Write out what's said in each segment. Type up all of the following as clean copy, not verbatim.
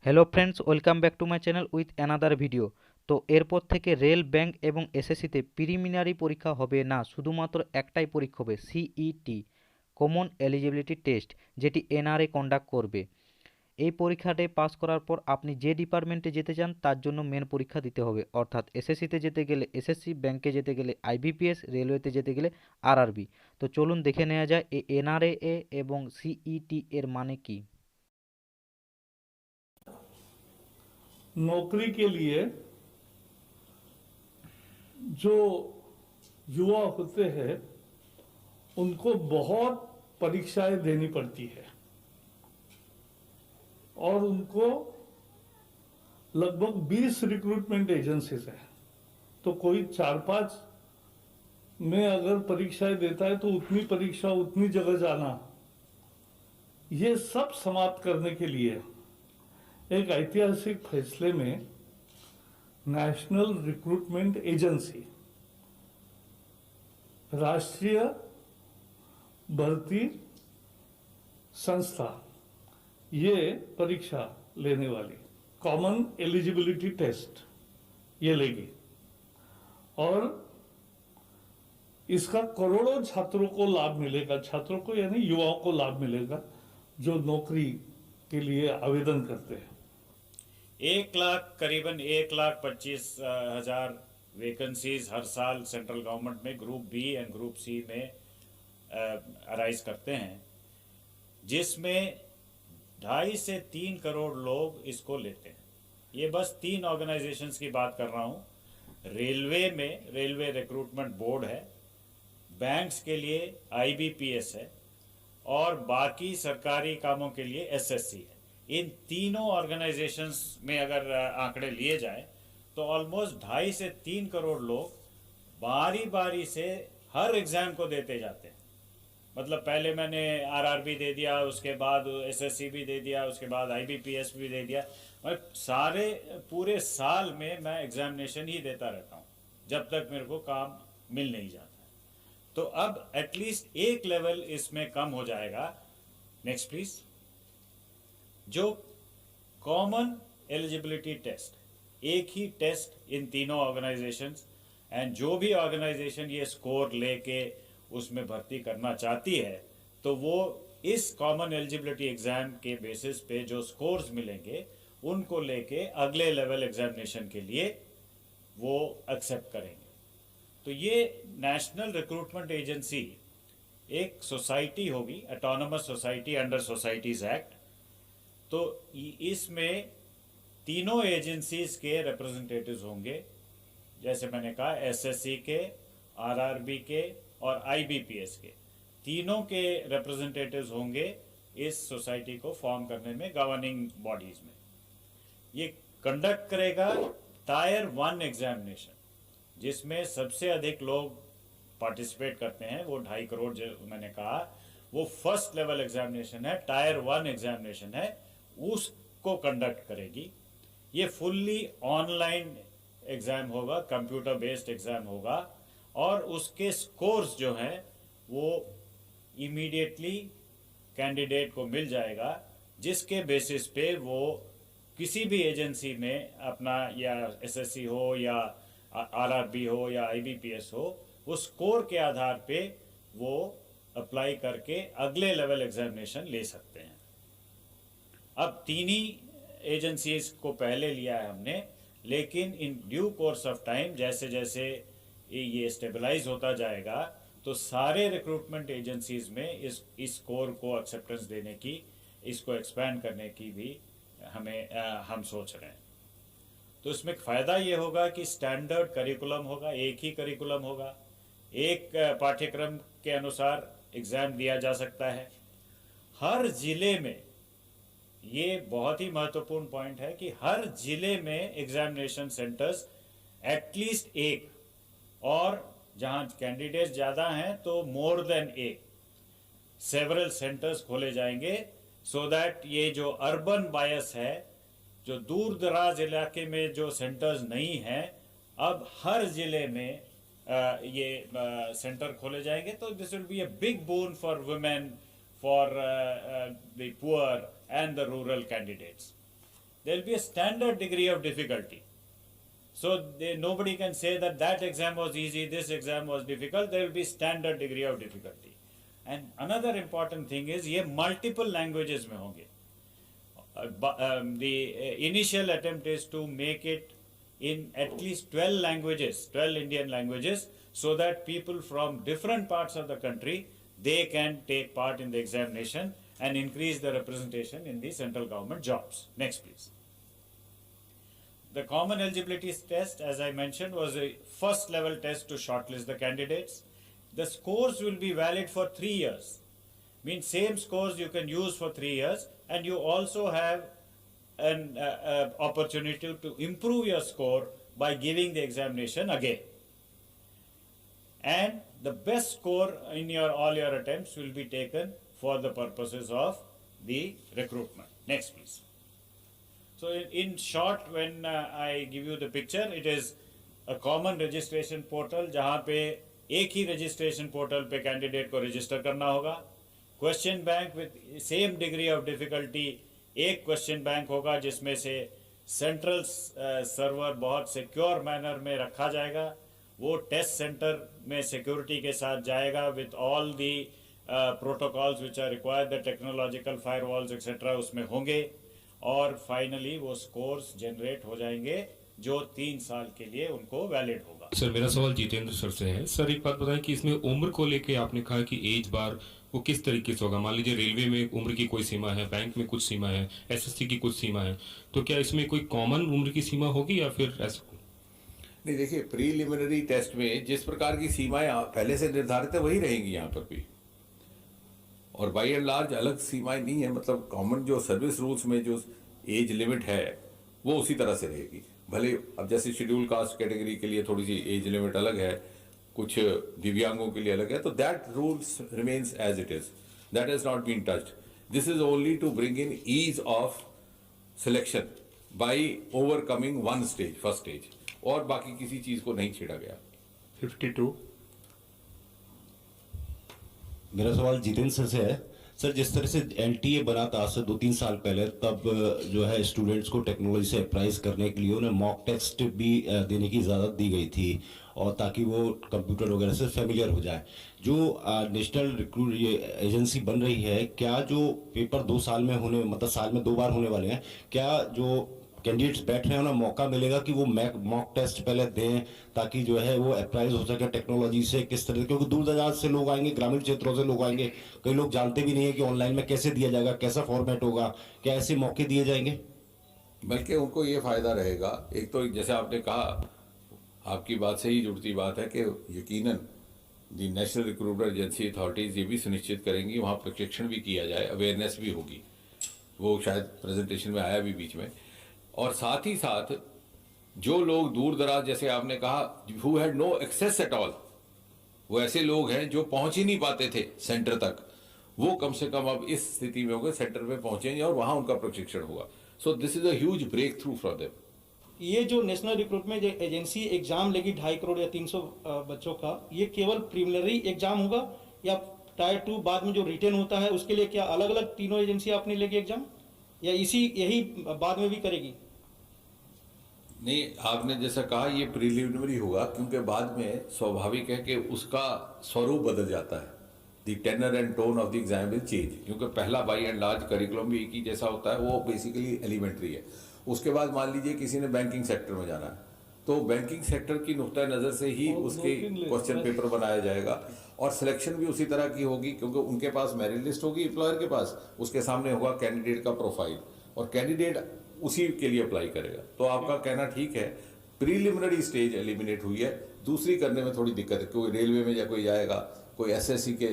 Hello friends, welcome back to my channel with another video. তো এরপর থেকে rail, bank এবং এসএসসিতে প্রিলিমিনারি পরীক্ষা হবে না, শুধুমাত্র একটাই পরীক্ষা হবে, সিইটি, কমন এলিজিবিলিটি টেস্ট, যেটি এনআরএ কন্ডাক্ট করবে। এই পরীক্ষাতে পাস করার পর আপনি যে ডিপার্টমেন্টে যেতে চান তার জন্য মেন পরীক্ষা দিতে হবে, অর্থাৎ এসএসসিতে যেতে গেলে এসএসসি, ব্যাংকে যেতে গেলে আইবিপিএস, রেলওয়েতে যেতে গেলে আরআরবি। তো চলুন দেখে নেওয়া যায় এই এনআরএ এবং সিইটি এর মানে কি। नौकरी के लिए जो युवा होते हैं उनको बहुत परीक्षाएं देनी पड़ती है और उनको लगभग 20 रिक्रूटमेंट एजेंसीज हैं। तो कोई 4-5 में अगर परीक्षाएं देता है तो उतनी परीक्षा उतनी जगह जाना, ये सब समाप्त करने के लिए एक ऐतिहासिक फैसले में नेशनल रिक्रूटमेंट एजेंसी, राष्ट्रीय भर्ती संस्था, ये परीक्षा लेने वाली कॉमन एलिजिबिलिटी टेस्ट ये लेगी और इसका करोड़ों छात्रों को लाभ मिलेगा। छात्रों को यानी युवाओं को लाभ मिलेगा जो नौकरी के लिए आवेदन करते हैं। 1 लाख, करीबन 1,25,000 वैकेंसीज हर साल सेंट्रल गवर्नमेंट में group B and group C में अराइज करते हैं, जिसमें 2.5 से 3 करोड़ लोग इसको लेते हैं। ये बस 3 ऑर्गेनाइजेशंस की बात कर रहा हूँ। रेलवे में रेलवे रिक्रूटमेंट बोर्ड है, बैंक्स के लिए आईबीपीएस है और बाकी सरकारी कामों के लिए एसएससी है। इन तीनों ऑर्गेनाइजेशंस में अगर आंकड़े लिए जाए तो ऑलमोस्ट 2.5 से 3 करोड़ लोग बारी बारी से हर एग्जाम को देते जाते हैं। मतलब पहले मैंने आरआरबी दे दिया, उसके बाद एसएससी भी दे दिया, उसके बाद आईबीपीएस भी दे दिया। मतलब सारे पूरे साल में मैं एग्जामिनेशन ही देता रहता हूँ जब तक मेरे को काम मिल नहीं जाता। तो अब एटलीस्ट एक लेवल इसमें कम हो जाएगा। Next please. जो कॉमन एलिजिबिलिटी टेस्ट, एक ही टेस्ट इन तीनों ऑर्गेनाइजेशंस, एंड जो भी ऑर्गेनाइजेशन ये स्कोर लेके उसमें भर्ती करना चाहती है तो वो इस कॉमन एलिजिबिलिटी एग्जाम के बेसिस पे जो स्कोर्स मिलेंगे उनको लेके अगले लेवल एग्जामिनेशन के लिए वो एक्सेप्ट करेंगे। तो ये नेशनल रिक्रूटमेंट एजेंसी एक सोसाइटी होगी, autonomous society under societies act. तो इसमें तीनों एजेंसीज के रिप्रेजेंटेटिव्स होंगे, जैसे मैंने कहा एसएससी के, आरआरबी के और आईबीपीएस के, तीनों के रिप्रेजेंटेटिव्स होंगे इस सोसाइटी को फॉर्म करने में, गवर्निंग बॉडीज में। ये कंडक्ट करेगा टायर 1 एग्जामिनेशन, जिसमें सबसे अधिक लोग पार्टिसिपेट करते हैं, वो 2.5 करोड़ जो मैंने कहा, वो फर्स्ट लेवल एग्जामिनेशन है, टायर 1 एग्जामिनेशन है, उसको कंडक्ट करेगी। ये फुल्ली ऑनलाइन एग्जाम होगा, कंप्यूटर बेस्ड एग्जाम होगा और उसके स्कोर्स जो हैं वो इमीडिएटली कैंडिडेट को मिल जाएगा, जिसके बेसिस पे वो किसी भी एजेंसी में अपना, या एसएससी हो या आरआरबी हो या आईबीपीएस हो, वो स्कोर के आधार पे वो अप्लाई करके अगले लेवल एग्जामिनेशन ले सकते हैं। अब 3 ही एजेंसीज को पहले लिया है हमने, लेकिन in due course of time जैसे जैसे ये स्टेबलाइज होता जाएगा तो सारे रिक्रूटमेंट एजेंसीज में इस स्कोर को एक्सेप्टेंस देने की, इसको एक्सपैंड करने की भी हम सोच रहे हैं। तो इसमें फ़ायदा ये होगा कि स्टैंडर्ड करिकुलम होगा, एक ही करिकुलम होगा, एक पाठ्यक्रम के अनुसार एग्ज़ाम दिया जा सकता है। हर ज़िले में, ये बहुत ही महत्वपूर्ण पॉइंट है कि हर ज़िले में एग्जामिनेशन सेंटर्स एटलीस्ट एक, और जहाँ कैंडिडेट्स ज़्यादा हैं तो मोर देन एक, सेवरल सेंटर्स खोले जाएंगे, सो दैट ये जो अर्बन बायस है, जो दूर दराज इलाके में जो सेंटर्स नहीं हैं, अब हर ज़िले में ये सेंटर खोले जाएंगे। तो this will be a big bone for women, for the poor and the rural candidates. there will be a standard degree of difficulty. So nobody can say that exam was easy, this exam was difficult. There will be standard degree of difficulty. And another important thing is ये multiple languages में होंगे. The initial attempt is to make it in at least 12 languages, 12 Indian languages, so that people from different parts of the country, they can take part in the examination and increase the representation in the central government jobs. Next, please. The common eligibility test, as I mentioned, was a first level test to shortlist the candidates. The scores will be valid for 3 years. Means same scores you can use for 3 years, and you also have an opportunity to improve your score by giving the examination again. And the best score in all your attempts will be taken for the purposes of the recruitment. Next, please. So in short, when I give you the picture, it is a common registration portal जहाँ पे एक ही registration portal पे candidate को register करना होगा. Question bank with same degree of difficulty, एक question bank होगा जिसमें से central server बहुत secure manner में रखा जाएगा. वो test center में security के साथ जाएगा with all the protocols which are required, the technological firewalls etc. उसमें होंगे. और फाइनली वो स्कोर्स जनरेट हो जाएंगे जो 3 साल के लिए उनको वैलिड होगा. सर मेरा सवाल जितेंद्र सर से है. सर एक बात बताएं कि इसमें उम्र को लेके आपने कहा कि एज बार वो किस तरीके से होगा. मान लीजिए रेलवे में उम्र की कोई सीमा है, बैंक में कुछ सीमा है, एसएससी की कुछ सीमा है, तो क्या इसमें कोई कॉमन उम्र की सीमा होगी या फिर ऐसा? नहीं, देखिए प्रीलिमिनरी टेस्ट में जिस प्रकार की सीमाएं पहले से निर्धारित है वही रहेंगी यहाँ पर भी, और बाई एंड लार्ज अलग सीमाएं नहीं है. मतलब कॉमन जो सर्विस रूल्स में जो एज लिमिट है वो उसी तरह से रहेगी. भले अब जैसे शेड्यूल कास्ट कैटेगरी के लिए थोड़ी सी एज लिमिट अलग है, कुछ दिव्यांगों के लिए अलग है, तो that rules remains as it is. That has not been touched. This is only to bring in ease of selection by overcoming one stage, first stage, और बाकी किसी चीज को नहीं छेड़ा गया. 52. मेरा सवाल जितेंद्र सर से है. सर जिस तरह से एनटीए बना था आज से 2-3 साल पहले, तब जो है स्टूडेंट्स को टेक्नोलॉजी से अप्राइज करने के लिए उन्हें मॉक टेस्ट भी देने की इजाज़त दी गई थी, और ताकि वो कंप्यूटर वगैरह से फेमिलियर हो जाए. जो नेशनल रिक्रूट ये एजेंसी बन रही है, क्या जो पेपर 2 साल में होने, मतलब साल में 2 बार होने वाले हैं, क्या जो कैंडिडेट्स बैठ रहे हैं उन्हें मौका मिलेगा कि वो मॉक टेस्ट पहले दें, ताकि जो है वो अप्राइज हो सके टेक्नोलॉजी से किस तरह, क्योंकि दूर दराज से लोग आएंगे, ग्रामीण क्षेत्रों से लोग आएंगे, कई लोग जानते भी नहीं है कि ऑनलाइन में कैसे दिया जाएगा, कैसा फॉर्मेट होगा. क्या ऐसे मौके दिए जाएंगे? बल्कि उनको ये फायदा रहेगा. एक तो जैसे आपने कहा, आपकी बात से ही जुड़ती बात है कि यकीनन दी नेशनल रिक्रूटमेंट एजेंसी अथॉरिटीज ये भी सुनिश्चित करेंगी वहाँ प्रशिक्षण भी किया जाए, अवेयरनेस भी होगी. वो शायद प्रेजेंटेशन में आया भी बीच में. और साथ ही साथ जो लोग दूर दराज, जैसे आपने कहा, who had no access at all, वो ऐसे लोग हैं जो पहुंच ही नहीं पाते थे सेंटर तक, वो कम से कम अब इस स्थिति में होंगे, सेंटर में पहुंचेंगे और वहां उनका प्रशिक्षण होगा. So this is a huge breakthrough for them. ये जो नेशनल रिक्रूटमेंट एजेंसी एग्जाम लेगी 2.5 करोड़ या 300 बच्चों का, ये केवल प्रीलिमिनरी एग्जाम होगा या टायर 2 बाद में जो रिटेन होता है उसके लिए क्या अलग अलग तीनों एजेंसी अपनी लेगी एग्जाम, या यही बाद में भी करेगी? नहीं, आपने जैसा कहा ये प्रीलिमिनरी होगा, क्योंकि बाद में स्वाभाविक है कि उसका स्वरूप बदल जाता है. The tenor and tone of the exam will change, क्योंकि पहला बाई एंड लार्ज करिकुलम भी एक ही जैसा होता है, वो बेसिकली एलिमेंट्री है. उसके बाद मान लीजिए किसी ने बैंकिंग सेक्टर में जाना है, तो बैंकिंग सेक्टर की नुक्ता नज़र से ही उसके क्वेश्चन पेपर बनाया जाएगा, और सिलेक्शन भी उसी तरह की होगी, क्योंकि उनके पास मेरिट लिस्ट होगी एम्प्लॉयर के पास, उसके सामने होगा कैंडिडेट का प्रोफाइल, और कैंडिडेट उसी के लिए अप्लाई करेगा. तो आपका कहना ठीक है, प्रीलिमिनरी स्टेज एलिमिनेट हुई है. दूसरी करने में थोड़ी दिक्कत है, कोई रेलवे में या कोई जाएगा, कोई एसएससी के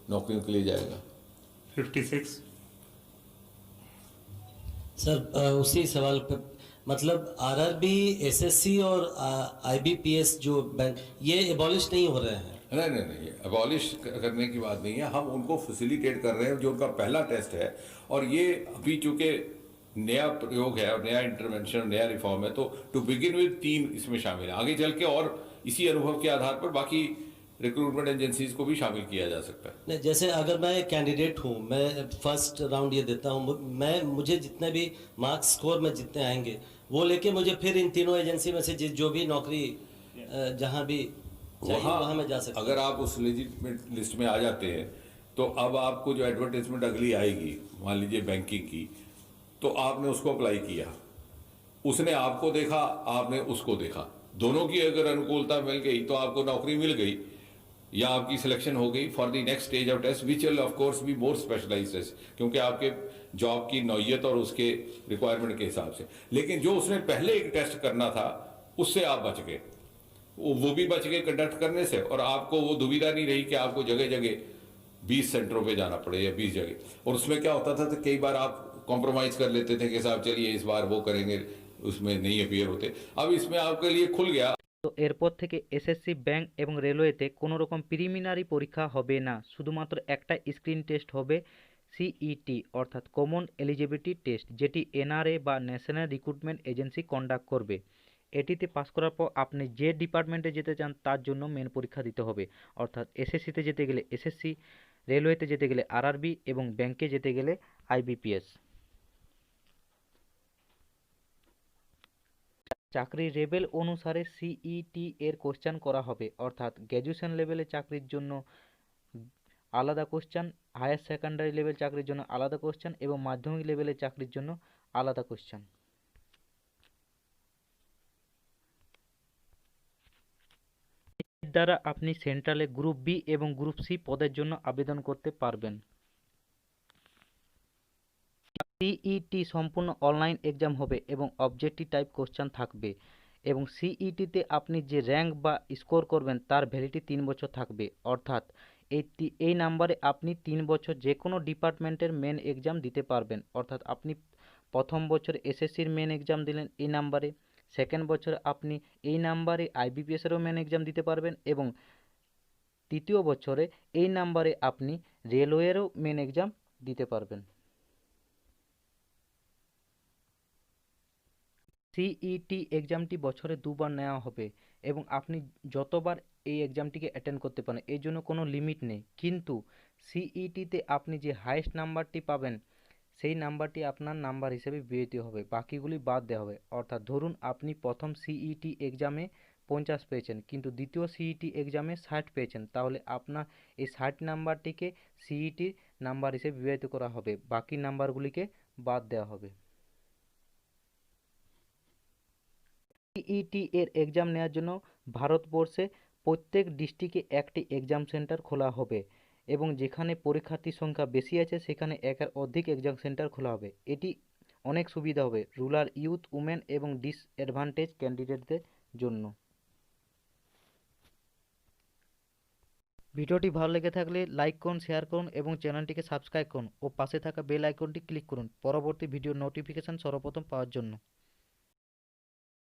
नौकरियों के लिए जाएगा. 56. सर उसी सवाल पे, मतलब आरआरबी, एसएससी और आईबीपीएस जो बैंक, ये एबॉलिश नहीं हो रहे हैं? नहीं, अबॉलिश करने की बात नहीं है. हम उनको फैसिलिटेट कर रहे हैं, जो उनका पहला टेस्ट है, और ये अभी चूंकि नया प्रयोग है और नया इंटरवेंशन, नया रिफॉर्म है, तो टू बिगिन विद 3 इसमें शामिल है. आगे चल के और इसी अनुभव के आधार पर बाकी रिक्रूटमेंट एजेंसीज को भी शामिल किया जा सकता है। नहीं, जैसे अगर मैं कैंडिडेट हूँ, मैं फर्स्ट राउंड ये देता हूँ, मुझे जितने भी मार्क्स स्कोर में जितने आएंगे वो लेके मुझे फिर इन तीनों एजेंसी में से जो भी नौकरी जहाँ भी चाहिए वहाँ मैं जा सकता हूँ। अगर आप उस लेजिटिमेट लिस्ट में आ जाते हैं तो अब आपको जो एडवर्टाइजमेंट अगली आएगी, मान लीजिए बैंकिंग की, तो आपने उसको अप्लाई किया, उसने आपको देखा, आपने उसको देखा, दोनों की अगर अनुकूलता मिल गई तो आपको नौकरी मिल गई या आपकी सिलेक्शन हो गई for the next stage of test which will of course be more specialised, क्योंकि आपके जॉब की नौयत और उसके रिक्वायरमेंट के हिसाब से। लेकिन जो उसने पहले एक टेस्ट करना था उससे आप बच गए, वो भी बच गए कंडक्ट करने से, और आपको वो दुविधा नहीं रही कि आपको जगह जगह 20 सेंटरों पे जाना पड़े या 20 जगह। और उसमें क्या होता था तो कई बार आप कॉम्प्रोमाइज कर लेते थे कि साहब चलिए इस बार वो करेंगे, उसमें नहीं अपियर होते। अब इसमें आपके लिए खुल गया। তো এরপর থেকে এসএসসি, ব্যাংক এবং রেলওয়েতে কোনো রকম প্রিলিমিনারি পরীক্ষা হবে না, শুধুমাত্র একটা স্ক্রিন টেস্ট হবে সিইটি অর্থাৎ কমন এলিজিবিলিটি টেস্ট, যেটি এনআরএ বা ন্যাশনাল রিক্রুটমেন্ট এজেন্সি কন্ডাক্ট করবে। এটিতে পাস করার পর আপনি যে ডিপার্টমেন্টে যেতে চান তার জন্য মেন পরীক্ষা দিতে হবে, অর্থাৎ এসএসসিতে যেতে গেলে এসএসসি, রেলওয়েতে যেতে গেলে আরআরবি এবং ব্যাংকে যেতে গেলে আইবিপিএস। চাকরির লেভেল অনুসারে সিইটি এর কোশ্চেন করা হবে, অর্থাৎ গ্র্যাজুয়েশন লেভেলে চাকরির জন্য আলাদা কোশ্চেন, হায়ার সেকেন্ডারি লেভেল চাকরির জন্য আলাদা কোশ্চেন এবং মাধ্যমিক লেভেলের চাকরির জন্য আলাদা কোশ্চেন। এর দ্বারা আপনি সেন্ট্রালে গ্রুপ বি এবং গ্রুপ সি পদের জন্য আবেদন করতে পারবেন। সিইটি সম্পূর্ণ অনলাইন এক্সাম হবে এবং অবজেক্টিভ টাইপ কোশ্চেন থাকবে, এবং সিইটিতে আপনি যে র্যাঙ্ক বা স্কোর করবেন তার ভ্যালিডিটি 3 বছর থাকবে, অর্থাৎ এই নাম্বারে আপনি 3 বছর যে কোনো ডিপার্টমেন্টের মেন এক্সাম দিতে পারবেন। অর্থাৎ আপনি প্রথম বছর এসএসসির মেন এক্সাম দিলেন এই নাম্বারে, সেকেন্ড বছর আপনি এই নাম্বারে আইবিপিএসেরও মেন এক্সাম দিতে পারবেন, এবং তৃতীয় বছরে এই নাম্বারে আপনি রেলওয়েরও মেন এক্সাম দিতে পারবেন। সিইটি এক্সামটি বছরে 2বার নেওয়া হবে এবং আপনি যতবার এই এক্সামটিকে অ্যাটেন্ড করতে পারেন, এর জন্য কোনো লিমিট নেই। কিন্তু সিইটিতে আপনি যে হাইয়েস্ট নাম্বারটি পাবেন সেই নাম্বারটি আপনার নাম্বার হিসেবে বিবেচিত হবে, বাকিগুলি বাদ দেওয়া হবে। অর্থাৎ ধরুন আপনি প্রথম সিইটি এক্সামে 50 পেয়েছেন কিন্তু দ্বিতীয় সিইটি এক্সামে 60 পেয়েছেন, তাহলে আপনার এই 60 নাম্বারটিকে সিইটির নাম্বার হিসেবে বিবেচিত করা হবে, বাকি নাম্বারগুলিকে বাদ দেওয়া হবে। সিইটি এর এক্সাম নেওয়ার জন্য ভারতবর্ষে প্রত্যেক ডিস্ট্রিক্টে একটি এক্সাম সেন্টার খোলা হবে, এবং যেখানে পরীক্ষার্থীর সংখ্যা বেশি আছে সেখানে একের অধিক এক্সাম সেন্টার খোলা হবে। এটি অনেক সুবিধা হবে রুরাল ইউথ, উমেন এবং ডিসঅ্যাডভান্টেজ ক্যান্ডিডেটদের জন্য। ভিডিওটি ভালো লেগে থাকলে লাইক করুন, শেয়ার করুন এবং চ্যানেলটিকে সাবস্ক্রাইব করুন ও পাশে থাকা বেল আইকনটি ক্লিক করুন পরবর্তী ভিডিও নোটিফিকেশন সর্বপ্রথম পাওয়ার জন্য।